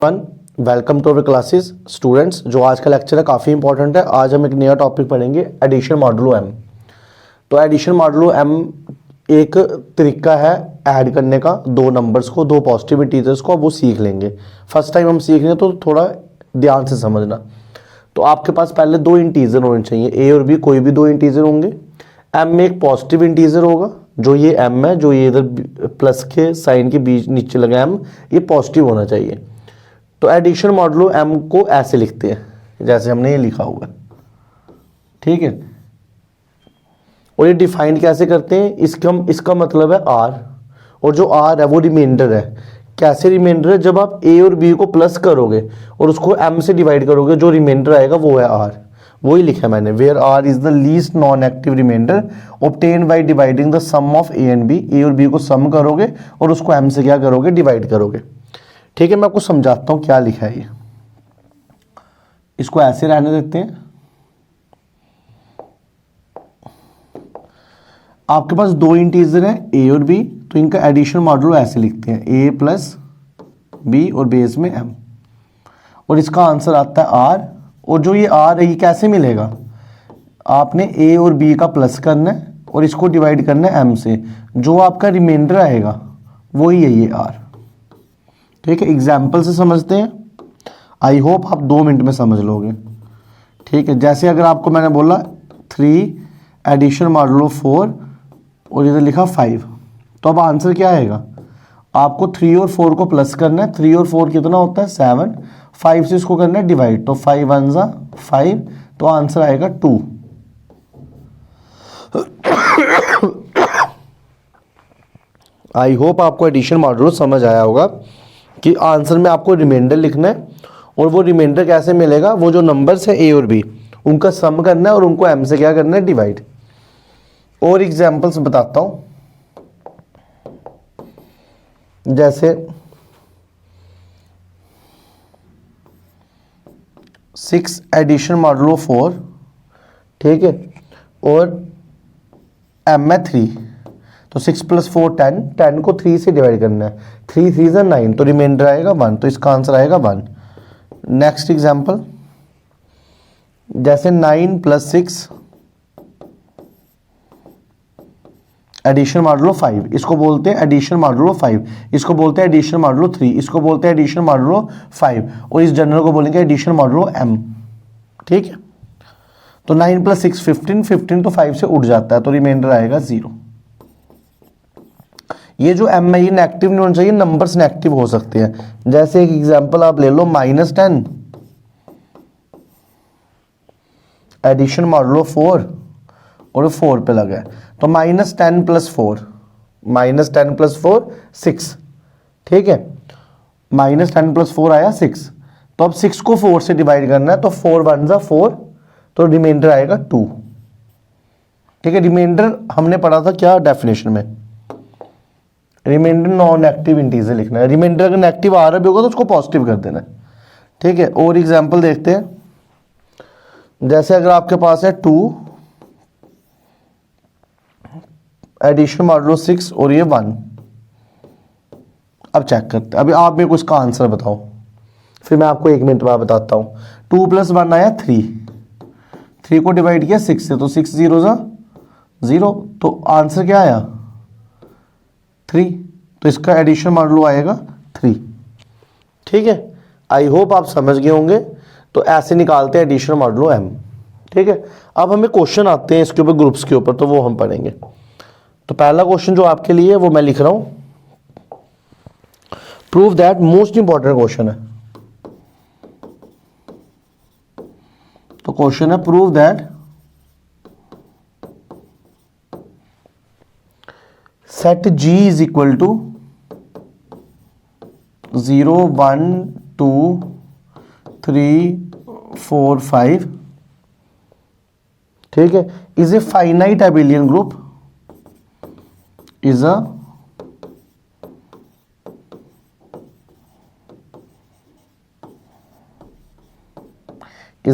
One welcome to our classes students. जो आज का लेक्चर है काफ़ी इंपॉर्टेंट है। आज हम एक नया टॉपिक पढ़ेंगे, एडिशन मॉडुलो एम। तो एडिशन मॉडुलो एम एक तरीका है ऐड करने का, दो नंबर्स को, दो पॉजिटिव इंटीजर्स को। अब वो सीख लेंगे, फर्स्ट टाइम हम सीख रहे हैं तो थोड़ा ध्यान से समझना। तो आपके पास पहले दो इंटीजर होने चाहिए, ए और बी, कोई भी दो इंटीजर होंगे। एम में एक पॉजिटिव इंटीजर होगा, जो ये एम है, जो ये इधर प्लस के साइन के बीच नीचे लगा एम, ये पॉजिटिव होना चाहिए। तो एडिशन मॉडुलो एम को ऐसे लिखते हैं जैसे हमने ये लिखा हुआ है, ठीक है। और ये डिफाइन कैसे करते हैं, इसका मतलब है आर, और जो आर है वो रिमाइंडर है। कैसे रिमाइंडर है, जब आप ए और बी को प्लस करोगे और उसको एम से डिवाइड करोगे, जो रिमाइंडर आएगा वो है आर। वही लिखा है मैंने, where are is the least non active reminder obtain by dividing the sum of a and b. A और बी को सम करोगे और उसको एम से क्या करोगे, डिवाइड करोगे, ठीक है। मैं आपको समझाता हूं क्या लिखा है ये। इसको ऐसे रहने देते हैं। आपके पास दो इंटीजर हैं ए और बी, तो इनका एडिशन मॉडुलो ऐसे लिखते हैं, ए प्लस बी और बेस में एम, और इसका आंसर आता है आर। और जो ये आर है ये कैसे मिलेगा, आपने ए और बी का प्लस करना है और इसको डिवाइड करना है एम से, जो आपका रिमाइंडर आएगा वही है ये आर, ठीक है। एग्जाम्पल से समझते हैं, आई होप आप 2 मिनट में समझ लोगे, ठीक है। जैसे अगर आपको मैंने बोला 3 एडिशन मॉडुलो 4 और इधर लिखा 5, तो अब आंसर क्या आएगा, आपको 3 और 4 को प्लस करना है। 3 और 4 कितना होता है 7, 5 से इसको करना है डिवाइड, तो 5 1 जा 5, तो आंसर आएगा 2। आई होप आपको एडिशन मॉडुलो समझ आया होगा कि आंसर में आपको रिमाइंडर लिखना है, और वो रिमाइंडर कैसे मिलेगा, वो जो नंबर्स है ए और बी उनका सम करना है और उनको एम से क्या करना है, डिवाइड। और एग्जांपल्स बताता हूं, जैसे 6 एडिशन मॉडुलो 4, ठीक है, और एम है 3, तो 6 + 4 10, 10 को 3 से डिवाइड करना है, 3 3 जा 9, तो रिमाइंडर आएगा 1, तो इसका आंसर आएगा 1। नेक्स्ट एग्जांपल, जैसे 9 + 6 एडिशन मॉडुलो 5, इसको बोलते हैं एडिशन मॉडुलो 5, इसको बोलते हैं एडिशन मॉडुलो 3, इसको बोलते हैं एडिशन मॉडुलो 5, और इस जनरल को बोलेंगे एडिशन मॉडुलो एम, ठीक है। तो 9 + 6 15, 15 तो 5 से उठ जाता है, तो रिमाइंडर आएगा 0। ये जो एम है ये नेगेटिव नहीं होना चाहिए, नंबर्स नेगेटिव हो सकते हैं। जैसे एक एग्जांपल आप ले लो, -10 एडिशन मॉडुलो 4 और 4 पे लगा है, तो -10 + 4, -10 + 4 6, ठीक है। -10 + 4 आया 6, तो अब 6 को 4 से डिवाइड करना है, तो 4 1 जा 4, तो रिमाइंडर आएगा 2, ठीक है। रिमाइंडर हमने पढ़ा था क्या डेफिनेशन में, रिमाइंडर नॉन एक्टिव इंटीजर लिखना है। रिमाइंडर अगर नेगेटिव आ रहा भी होगा तो उसको पॉजिटिव कर देना है, ठीक है। और एग्जांपल देखते हैं, जैसे अगर आपके पास है 2 एडिशन मॉडुलो 6 और ये 1, अब चेक करते हैं। अभी आप मेरे को इसका आंसर बताओ, फिर मैं आपको 1 मिनट बाद बताता हूं। 2 + 1 आया 3, 3 को डिवाइड किया 6 से, तो 6 0 जा 0, तो आंसर क्या आया 3, तो इसका एडिशन मॉडुलो आएगा 3, ठीक है। आई होप आप समझ गए होंगे। तो ऐसे निकालते हैं एडिशन मॉडुलो एम, ठीक है। अब हमें क्वेश्चन आते हैं इसके ऊपर, ग्रुप्स के ऊपर, तो वो हम पढ़ेंगे। तो पहला क्वेश्चन जो आपके लिए है वो मैं लिख रहा हूं, prove that, most important question है। तो क्वेश्चन है prove that set G is equal to 0 1 2 3 4 5, ठीक है, is a finite abelian group, इज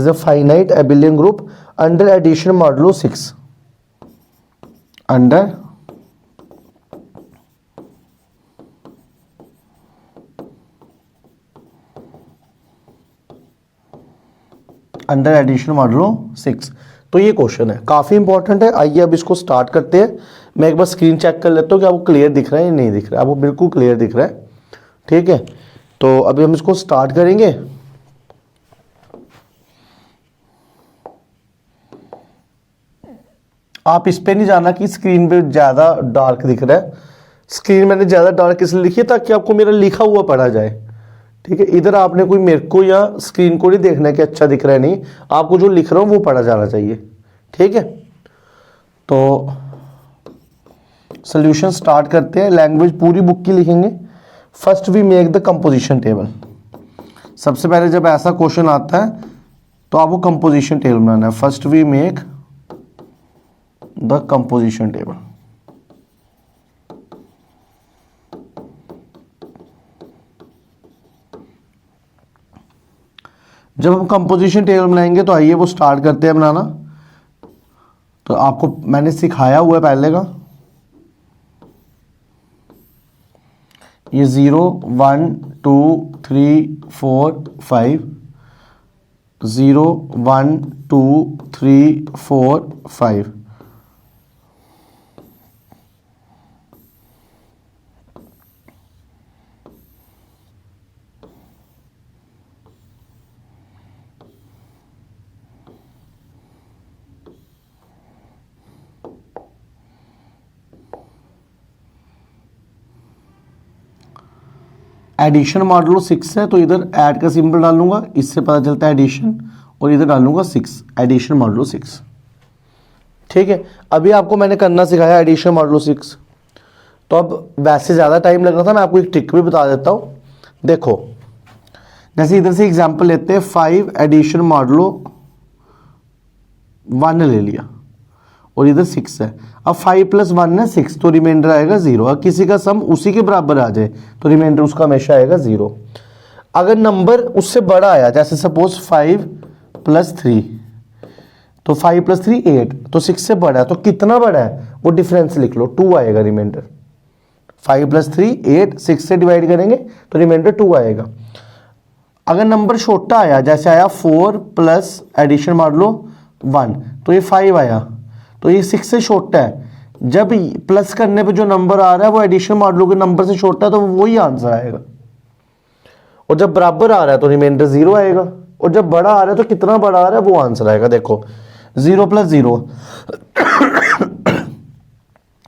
a finite abelian group under addition modulo 6, under under addition modulo 6। तो ये क्वेश्चन है, काफ़ी इंपॉर्टेंट है। आइए अब इसको स्टार्ट करते हैं। मैं एक बार स्क्रीन चेक कर लेता हूँ कि आपको क्लियर दिख रहा है या नहीं दिख रहा है। आपको बिल्कुल क्लियर दिख रहा है, ठीक है। तो अभी हम इसको स्टार्ट करेंगे। आप इस पे नहीं जाना कि स्क्रीन पे ज़्यादा डार्क दिख रहा है। स्क्रीन मैंने ज़्यादा डार्क इसलिए लिखी है ताकि आपको मेरा लिखा हुआ पढ़ा जाए, ठीक है। इधर आपने कोई मेरे को या स्क्रीन को नहीं देखना है कि अच्छा दिख रहा है, नहीं, आपको जो लिख रहा हूँ वो पढ़ा जाना चाहिए, ठीक है। तो सॉल्यूशन स्टार्ट करते हैं। लैंग्वेज पूरी बुक की लिखेंगे। First we make the composition table. सबसे पहले जब ऐसा क्वेश्चन आता है तो आपको कंपोजिशन टेबल बनाना है। First we make the composition table. जब हम कंपोजिशन टेबल बनाएंगे तो आइए वो स्टार्ट करते हैं बनाना। तो आपको मैंने सिखाया हुआ है पहले का, ये 0 1 2 3 4 5, 0 1 2 3 4 5। एडिशन मॉडुलो 6 है तो इधर ऐड का सिंबल डालूंगा, इससे पता चलता है एडिशन, और इधर डालूंगा 6, एडिशन मॉडुलो 6, ठीक है। अभी आपको मैंने करना सिखाया एडिशन मॉडुलो 6। तो अब वैसे ज़्यादा टाइम लग रहा था, मैं आपको एक ट्रिक भी बता देता हूँ। देखो, जैसे इधर से एग्जांपल लेते हैं, 5 एडिशन मॉडुलो 1 ले लिया और इधर 6 है। अब 5 + 1 है 6, तो रिमाइंडर आएगा 0। अगर किसी का सम उसी के बराबर आ जाए तो रिमाइंडर उसका हमेशा आएगा 0। अगर नंबर उससे बड़ा आया, जैसे सपोज 5 + 3, तो 5 + 3 8, तो 6 से बड़ा है, तो कितना बड़ा है वो डिफरेंस लिख लो, 2 आएगा रिमाइंडर। 5 + 3 8, 6 से डिवाइड करेंगे तो रिमाइंडर 2 आएगा। अगर नंबर छोटा आया, जैसे आया 4 + एडिशन मॉडुलो 1, तो ये 5 आया, तो ये 6 से छोटा है। जब प्लस करने पे जो नंबर आ रहा है वो एडिशन मॉडुलो के नंबर से छोटा है, तो वही आंसर आएगा। और जब बराबर आ रहा है तो रिमाइंडर 0 आएगा, और जब बड़ा आ रहा है तो कितना बड़ा आ रहा है वो आंसर आएगा। देखो 0 + 0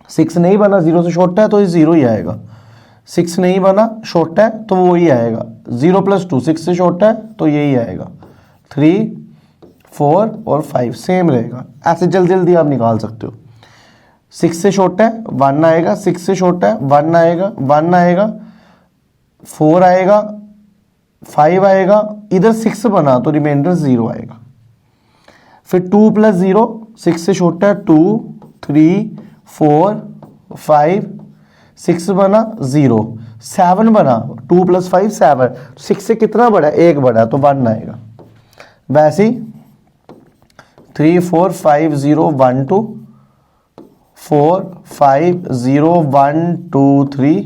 6 नहीं बना, 0 से छोटा है तो ये 0 ही आएगा। 6 नहीं बना, छोटा है तो वो ही आएगा। 0 + 2 6 से छोटा है तो यही आएगा। 3 4 और 5 सेम रहेगा। ऐसे जल्दी जल्दी आप निकाल सकते हो। 6 से छोटा है 1 आएगा, 6 से छोटा है 1 आएगा, 1 आएगा, 4 आएगा, 5 आएगा, इधर 6 बना तो रिमाइंडर 0 आएगा। फिर 2 + 0, 6 से छोटा है 2 3 4 5, 6 बना 0, 7 बना, 2 + 5 7, 6 से कितना बड़ा है, 1 बड़ा, तो 1 आएगा। वैसे ही 3 4 5 0 1 2, 4 5 0 1 2 3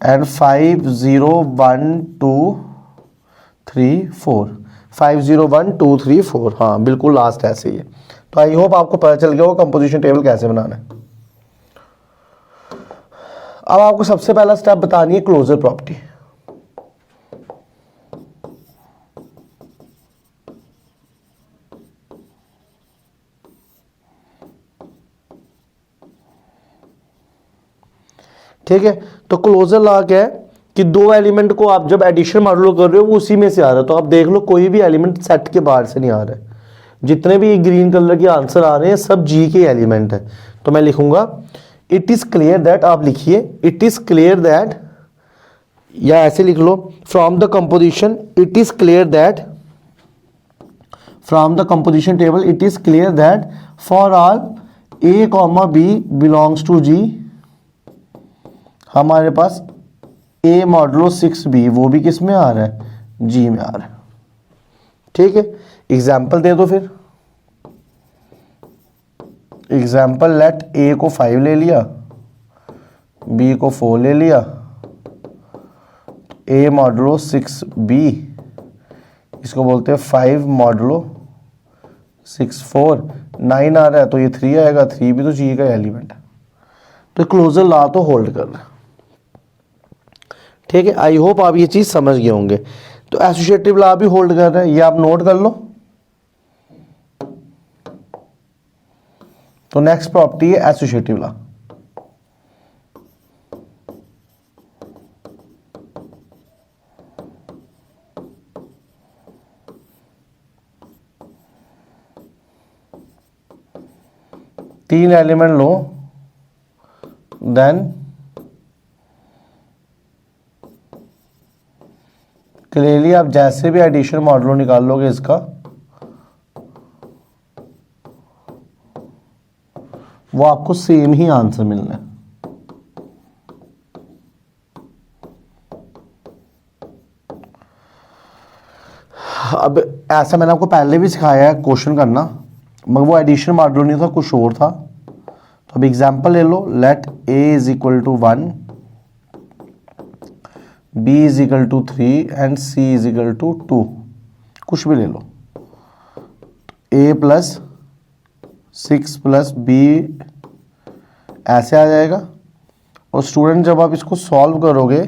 एंड 5 0 1 2 3 4, 5 0 1 2 3 4। हाँ बिल्कुल लास्ट ऐसे ही है। तो आई होप आपको पता चल गया होगा कंपोजिशन टेबल कैसे बनाना है। अब आपको सबसे पहला स्टेप बतानी है क्लोजर प्रॉपर्टी। ठीक है, तो क्लोजर लॉ क्या है कि दो एलिमेंट को आप जब एडिशन मॉडुलो कर रहे हो वो उसी में से आ रहा है। तो आप देख लो कोई भी एलिमेंट सेट के बाहर से नहीं आ रहा है। जितने भी ग्रीन कलर के आंसर आ रहे हैं सब जी के एलिमेंट है। तो मैं लिखूंगा इट इज क्लियर दैट, आप लिखिए इट इज क्लियर दैट, या ऐसे लिख लो from the composition it is clear that, from the composition table it is clear that for all a, b belongs to G, हमारे पास a मॉडुलो 6b वो भी किस में आ रहा है, G में आ रहा है। ठीक है, एग्जाम्पल दे दो फिर। एग्जाम्पल लेट a को 5 ले लिया, b को 4 ले लिया, a मॉडुलो 6b इसको बोलते हैं 5 मॉडुलो 6 4, 9 आ रहा है तो ये 3 आएगा, 3 भी तो जी का एलिमेंट है, तो क्लोजर लॉ तो होल्ड कर रहा है। ठीक है, आई होप आप ये चीज़ समझ गए होंगे। तो एसोसिएटिव लॉ भी होल्ड कर रहा है, ये आप नोट कर लो। तो नेक्स्ट प्रॉपर्टी है एसोसिएटिव लॉ। तीन एलिमेंट लो, देन क्लियरली आप जैसे भी एडिशन मॉडुलो निकाल लोगे इसका, वो आपको सेम ही आंसर मिलना है। अब ऐसा मैंने आपको पहले भी सिखाया है क्वेश्चन करना, मगर वो एडिशन मॉडुलो नहीं था, कुछ और था। तो अब एग्जांपल ले लो, let a is equal to 1, b is equal to 3 and c is equal to 2, कुछ भी ले लो। a प्लस 6 प्लस b ऐसे आ जाएगा। और स्टूडेंट जब आप इसको सॉल्व करोगे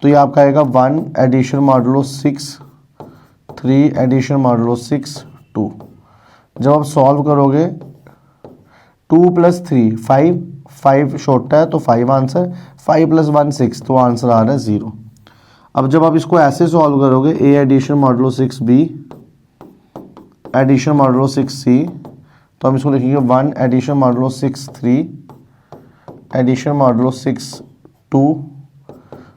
तो ये आपका आएगा 1 एडिशन मॉडुलो 6 3 एडिशन मॉडुलो 6 2। जब आप सॉल्व करोगे 2 प्लस 3 5, 5 छोटा है तो 5 आंसर, 5 प्लस 1 6, तो आंसर आ रहा है 0। अब जब आप इसको ऐसे सॉल्व करोगे a addition modulo 6 b addition modulo 6 c, तो हम इसको लिखेंगे 1 एडिशन मॉडुलो 6 3 एडिशन मॉडुलो 6 2,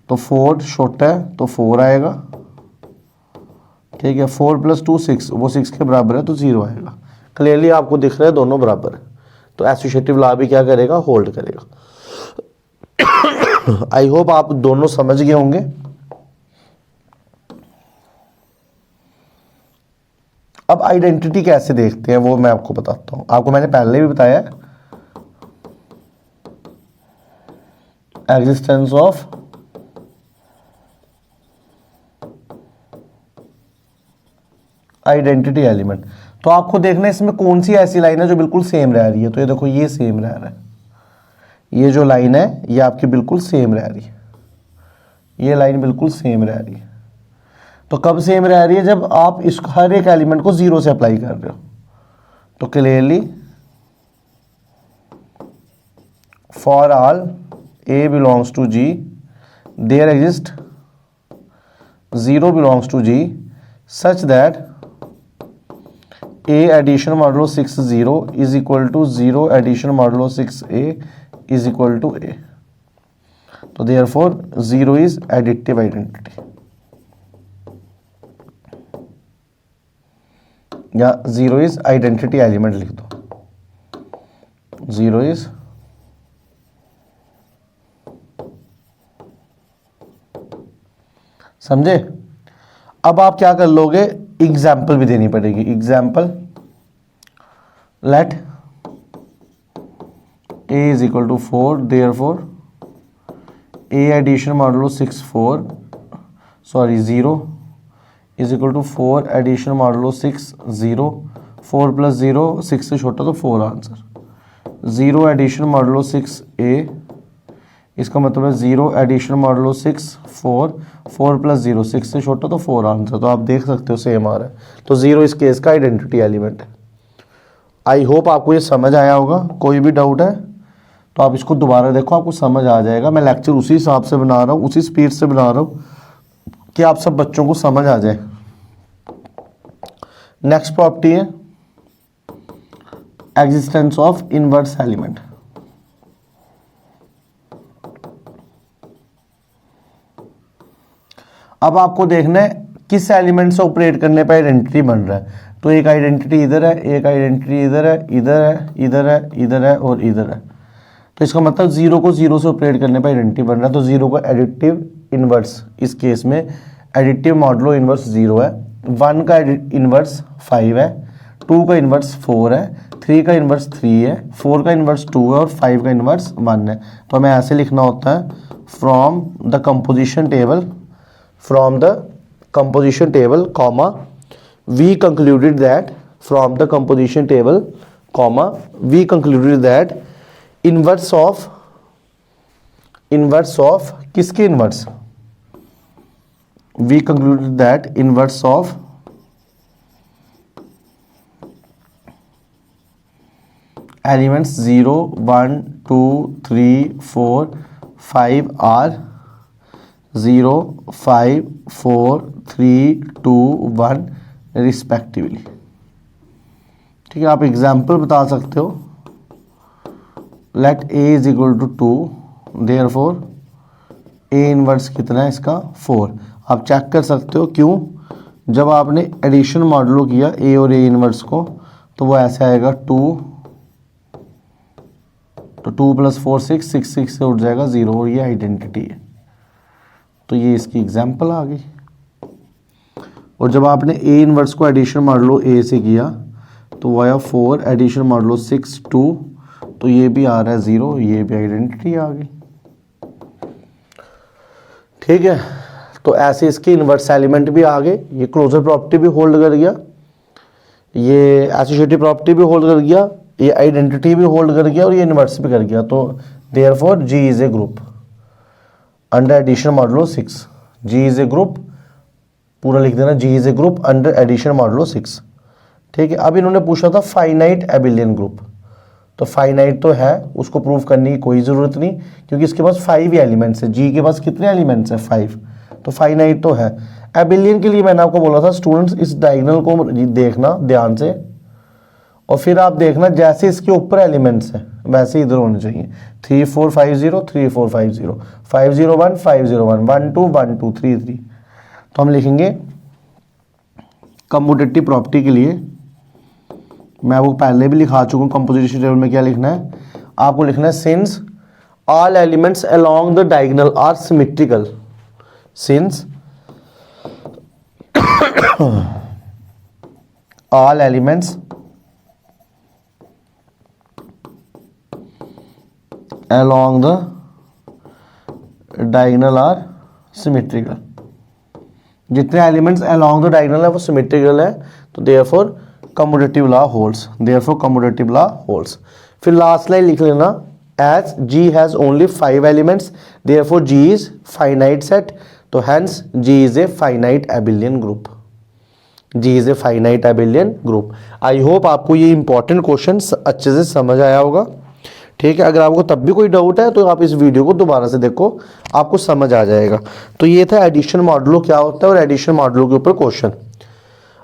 तो 4 छोटा है तो 4 आएगा। ठीक है, 4 प्लस 2 6, वो 6 के बराबर है तो 0 आएगा। क्लियरली आपको दिख रहा है दोनों बराबर है, तो एसोसिएटिव लॉ भी क्या करेगा, होल्ड करेगा। आई होप आप दोनों समझ गए होंगे। अब आइडेंटिटी कैसे देखते हैं वो मैं आपको बताता हूं। आपको मैंने पहले भी बताया एग्जिस्टेंस ऑफ आइडेंटिटी एलिमेंट। तो आपको देखना है इसमें कौन सी ऐसी लाइन है जो बिल्कुल सेम रह रही है। तो ये देखो, ये सेम रह रहा है, ये जो लाइन है ये आपकी बिल्कुल सेम रह रही है, ये लाइन बिल्कुल सेम रह रही है। तो कब सेम रह रही है, जब आप इस हर एक एलिमेंट को 0 से अप्लाई कर रहे हो। तो clearly for all a belongs to g there exist 0 belongs to g such that a addition modulo 6 0 is equal to 0 addition modulo 6 a is equal to a। तो देयरफॉर 0 इज एडिटिव आइडेंटिटी, या 0 is identity element लिख दो। 0 is समझे। अब आप क्या कर लोगे, एग्जाम्पल भी देनी पड़ेगी। Example let a is equal to 4, therefore a addition modulo 6 4 sorry 0 is equal to 4 addition modulo 6 0, 4 plus 0 6 से छोटा तो 4 आंसर। 0 एडिशन मॉडुलो 6 a, इसका मतलब है 0 एडिशन मॉडुलो 6 4, 4 प्लस 0 6 से छोटा तो 4 आंसर। तो आप देख सकते हो सेम आ रहा है। तो 0 इस केस का आइडेंटिटी एलिमेंट है। आई होप आपको ये समझ आया होगा। कोई भी डाउट है तो आप इसको दोबारा देखो, आपको समझ आ जाएगा। मैं लेक्चर उसी हिसाब से बना रहा हूँ, उसी स्पीड से बना रहा हूँ कि आप सब बच्चों को समझ आ जाए। नेक्स्ट प्रॉपर्टी है एग्जिस्टेंस ऑफ इनवर्स एलिमेंट। अब आपको देखना है किस एलिमेंट से ऑपरेट करने पर आइडेंटिटी बन रहा है। तो एक आइडेंटिटी इधर है, एक आइडेंटिटी इधर है, इधर है, इधर है, इधर है और इधर है। तो इसका मतलब 0 को 0 से ऑपरेट करने पर आइडेंटिटी बन रहा है। तो 0 का एडिटिव इनवर्स, इस केस में एडिटिव मॉडुलो इनवर्स 0 है, 1 का इनवर्स 5 है, 2 का इनवर्स 4 है, 3 का इनवर्स 3 है, 4 का इनवर्स 2 है और 5 का इनवर्स 1 है। तो हमें ऐसे लिखना होता है from the composition table, from the composition table comma we concluded that from the composition table comma we concluded that inverse of किसके inverse, we concluded that inverse of elements 0 1 2 3 4 5 are 0 5 4 3 2 1 respectively. ठीक है, आप example बता सकते हो। Let a is equal to 2, therefore a inverse कितना है इसका 4। आप चेक कर सकते हो, क्यों, जब आपने एडिशन मॉडलो किया ए और ए इनवर्स को तो वो ऐसे आएगा 2, तो 2 + 4 6, 6 6 से उठ जाएगा 0 और ये आइडेंटिटी है। तो ये इसकी एग्जाम्पल आ गई। और जब आपने ए इनवर्स को एडिशन मॉडलो ए से किया तो वो आया 4, एडिशन मॉडलो 6 2, तो ये भी आ रहा है 0, ये भी आइडेंटिटी आ गई। ठीक है, तो ऐसे इसके इनवर्स एलिमेंट भी आ गए, ये क्लोजर प्रॉपर्टी भी होल्ड कर गया, ये एसोसिएटिव प्रॉपर्टी भी होल्ड कर गया, ये आइडेंटिटी भी होल्ड कर गया और ये इनवर्स भी कर गया। तो therefore G is a group under addition modulo 6। G is a group, पूरा लिख देना, G is a group under addition modulo 6। ठीक है, अब इन्होंने पूछा था फाइनाइट एबिलियन ग्रुप, तो फाइनाइट तो है, उसको प्रूव करने की कोई ज़रूरत नहीं क्योंकि इसके पास 5 एलिमेंट्स है। जी के पास कितने एलिमेंट्स हैं 5, तो फाइनाइट तो है। एबिलियन के लिए मैंने आपको बोला था स्टूडेंट्स इस डायगोनल को देखना ध्यान से और फिर आप देखना जैसे इसके ऊपर एलिमेंट्स हैं वैसे इधर होने चाहिए। 3 4 5 0 3 4 5 0 5 0 1 5 0 1 1 2 1 2 3 3। तो हम लिखेंगे कम्यूटेटिव प्रॉपर्टी के लिए, मैं वो पहले भी लिखा चुका हूँ कंपोजिशन टेबल में। क्या लिखना है आपको, लिखना है since all elements along the diagonal are symmetrical, since all elements along the diagonal are symmetrical, जितने एलिमेंट्स along the diagonal है वो सिमेट्रिकल है, तो therefore commutative law holds, therefore commutative law holds। फिर लास्ट लाइन लिख लेना, as G has only 5 elements therefore G is finite set, तो hence G is a finite abelian group, G is a finite abelian group। I hope आपको ये important question अच्छे से समझ आया होगा। ठीक है, अगर आपको तब भी कोई डाउट है तो आप इस वीडियो को दोबारा से देखो, आपको समझ आ जाएगा। तो ये था एडिशन मॉडलो क्या होता है और एडिशन मॉडलो के ऊपर क्वेश्चन।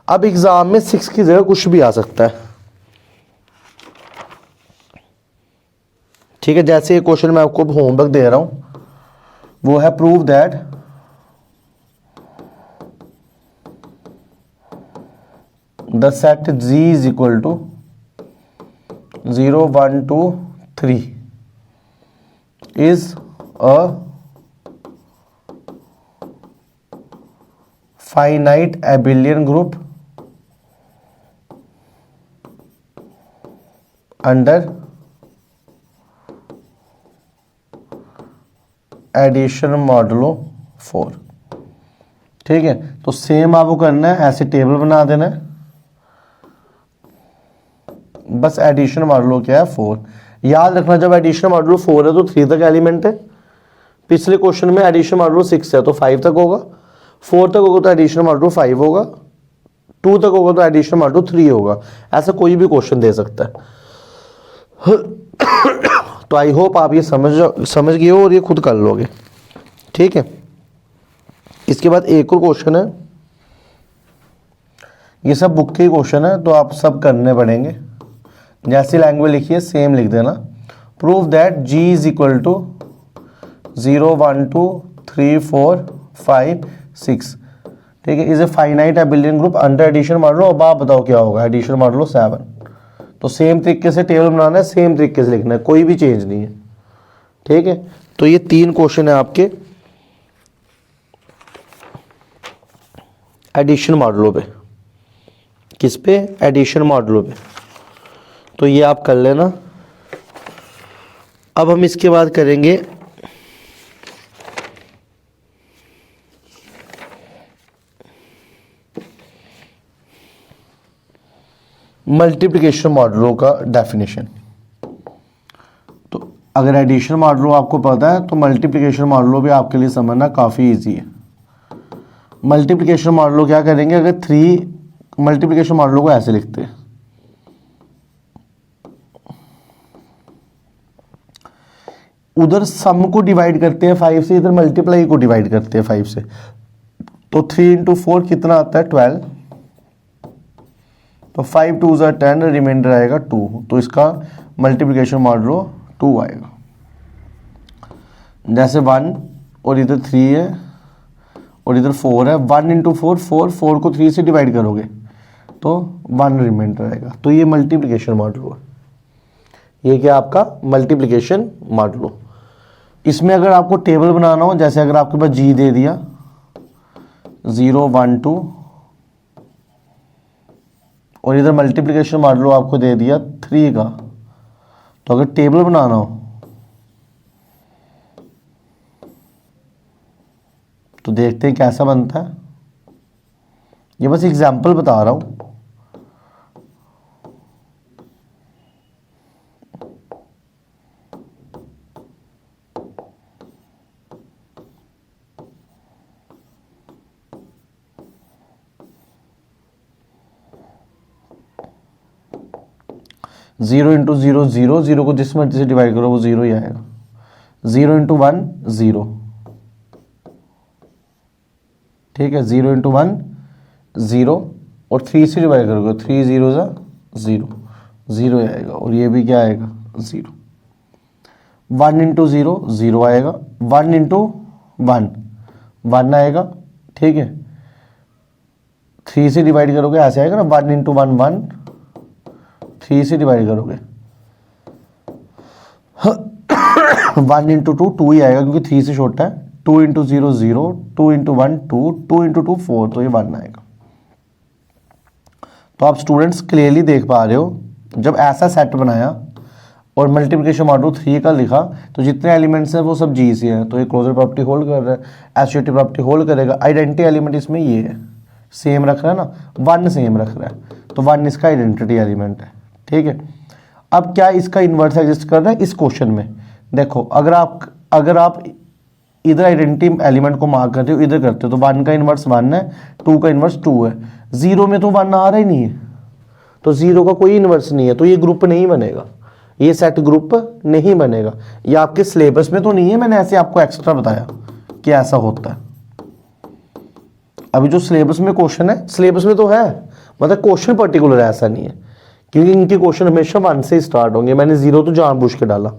अब एग्जाम में 6 की जगह कुछ भी आ सकता है। ठीक है, जैसे ये क्वेश्चन मैं आपको होमवर्क दे रहा हूं, वो है prove that the set G is equal to 0 1 2 3 is a finite abelian group under addition modulo 4। ठीक है, तो सेम आपको करना है, ऐसे टेबल बना देना है, बस एडिशन मॉडलो क्या है 4। याद रखना जब एडिशन मॉडलो 4 है तो 3 तक एलिमेंट है, पिछले क्वेश्चन में एडिशन मॉडलो 6 है तो 5 तक होगा, 4 तक होगा तो एडिशन मॉडलो 5 होगा, 2 तक होगा तो एडिशन मॉडलो 3 होगा। ऐसा कोई भी क्वेश्चन दे सकता है। तो आई होप आप ये समझ गए हो और ये खुद कर लोगे। ठीक है, इसके बाद एक और क्वेश्चन है, ये सब बुक के क्वेश्चन है तो आप सब करने पड़ेंगे। जैसी लैंग्वेज लिखिए सेम लिख देना। Prove that G is equal to 0 1 2 3 4 5 6। ठीक है, is a finite abelian group under addition modulo. अब आप बताओ क्या होगा एडिशन मॉडलो 7। तो सेम तरीके से टेबल बनाना है, सेम तरीके से लिखना है, कोई भी चेंज नहीं है। ठीक है, तो ये 3 क्वेश्चन है आपके एडिशन मॉडलो पे। किस पे? एडिशन मॉडलो पे। तो ये आप कर लेना। अब हम इसके बाद करेंगे मल्टीप्लिकेशन मॉडलों का डेफिनेशन। तो अगर एडिशन मॉडलों आपको पता है तो मल्टीप्लिकेशन मॉडलों भी आपके लिए समझना काफ़ी इजी है। मल्टीप्लिकेशन मॉडलों क्या करेंगे, अगर 3 मल्टीप्लिकेशन मॉडलों को ऐसे लिखते हैं, उधर सम को डिवाइड करते हैं 5 से, इधर मल्टीप्लाई को डिवाइड करते हैं 5 से, तो 3 इंटू 4 कितना आता है 12, तो 5 2 ज़ा 10, रिमाइंडर आएगा 2, तो इसका मल्टीप्लिकेशन मॉडलो 2 आएगा। जैसे 1 और इधर 3 है और इधर 4 है, 1 इंटू 4 4 को 3 से डिवाइड करोगे तो 1 रिमाइंडर आएगा, तो ये मल्टीप्लिकेशन मॉडलो है। ये क्या आपका मल्टीप्लिकेशन मॉडलो। इसमें अगर आपको टेबल बनाना हो, जैसे अगर आपके पास जी दे दिया 0 1 2 और इधर मल्टीप्लिकेशन मॉडलो आपको दे दिया 3 का, तो अगर टेबल बनाना हो तो देखते हैं कैसा बनता है। ये बस एग्जाम्पल बता रहा हूं। Zero into zero zero, zero को जिस मर्जी से डिवाइड करो वो जीरो ही आएगा। 0 इंटू 1 0, ठीक है, 0 इंटू 1 0 और 3 से डिवाइड करोगे 3 0 ज़ा 0, 0 आएगा, और ये भी क्या आएगा 0। 1 इंटू 0 0 आएगा, 1 इंटू 1 1 आएगा, ठीक है, 3 से डिवाइड करोगे ऐसे आएगा ना, 1 इंटू 1 1, 3 से डिवाइड करोगे 1 इंटू 2 2 ही आएगा क्योंकि 3 से छोटा है, 2 इंटू 0 0, 2 इंटू 1 2, 2 इंटू 2 4, तो ये 1 आएगा। तो आप स्टूडेंट्स क्लियरली देख पा रहे हो, जब ऐसा सेट बनाया और मल्टीप्लिकेशन मॉडल 3 का लिखा तो जितने एलिमेंट्स हैं वो सब जी से हैं, तो ये क्लोजर प्रॉपर्टी होल्ड कर रहा है, एसोसिएटिव प्रॉपर्टी होल्ड करेगा। आइडेंटिटी एलिमेंट इसमें ये है, सेम रख रहा है ना, 1 सेम रख रहा है, तो 1 इसका आइडेंटिटी एलिमेंट है, ठीक है। अब क्या इसका इन्वर्स एग्जिस्ट कर रहा है इस क्वेश्चन में, देखो अगर आप इधर आइडेंटिटी एलिमेंट को मार्क करते हो, इधर करते हो, तो 1 का इन्वर्स 1 है, 2 का इन्वर्स 2 है, 0 में तो 1 आ रहा ही नहीं है, तो 0 का कोई इन्वर्स नहीं है, तो ये ग्रुप नहीं बनेगा, ये सेट ग्रुप नहीं बनेगा। ये आपके सिलेबस में तो नहीं है, मैंने ऐसे आपको एक्स्ट्रा बताया कि ऐसा होता है। अभी जो सिलेबस में क्वेश्चन है, सिलेबस में तो है, मतलब क्वेश्चन पर्टिकुलर ऐसा नहीं है, क्योंकि इनके क्वेश्चन हमेशा 1 से स्टार्ट होंगे। मैंने 0 तो जानबूझ के डाला,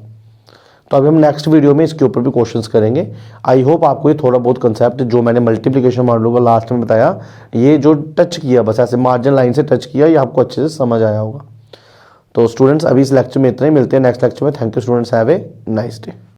तो अभी हम नेक्स्ट वीडियो में इसके ऊपर भी क्वेश्चंस करेंगे। आई होप आपको ये थोड़ा बहुत कंसेप्ट जो मैंने मल्टीप्लिकेशन मॉडल का लास्ट में बताया, ये जो टच किया, बस ऐसे मार्जिन लाइन से टच किया, ये आपको अच्छे से समझ आया होगा। तो स्टूडेंट्स अभी इस लेक्चर में इतना ही, मिलते हैं नेक्स्ट लेक्चर में। Thank you students, have a nice day.